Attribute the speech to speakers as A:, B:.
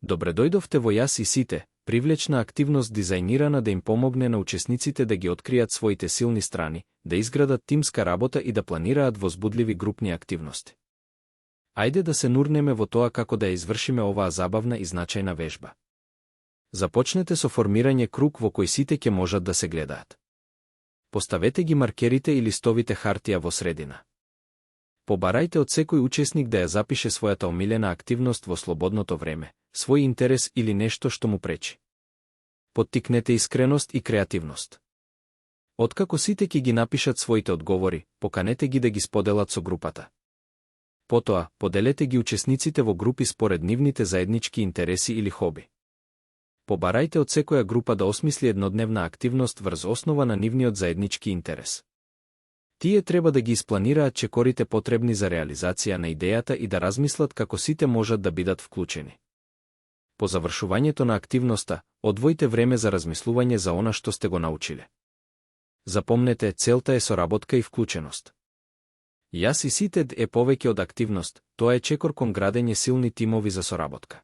A: Добре дојдовте во Јас и сите, привлечна активност дизајнирана да им помогне на учесниците да ги откријат своите силни страни, да изградат тимска работа и да планираат возбудливи групни активности. Ајде да се нурнеме во тоа како да ја извршиме оваа забавна и значајна вежба. Започнете со формирање круг во кој сите ќе можат да се гледаат. Поставете ги маркерите и листовите хартија во средина. Побарајте од секој учесник да ја запише својата омилена активност во слободното време, свој интерес или нешто што му пречи. Поттикнете искреност и креативност. Откако сите ќе ги напишат своите одговори, поканете ги да ги споделат со групата. Потоа, поделете ги учесниците во групи според нивните заеднички интереси или хоби. Побарајте од секоја група да осмисли еднодневна активност врз основа на нивниот заеднички интерес. Тие треба да ги испланираат чекорите потребни за реализација на идејата и да размислат како сите можат да бидат вклучени. По завршувањето на активноста, одвојте време за размислување за она што сте го научиле. Запомнете, целта е соработка и вклученост. Јас и сите е повеќе од активност, тоа е чекор кон градење силни тимови за соработка.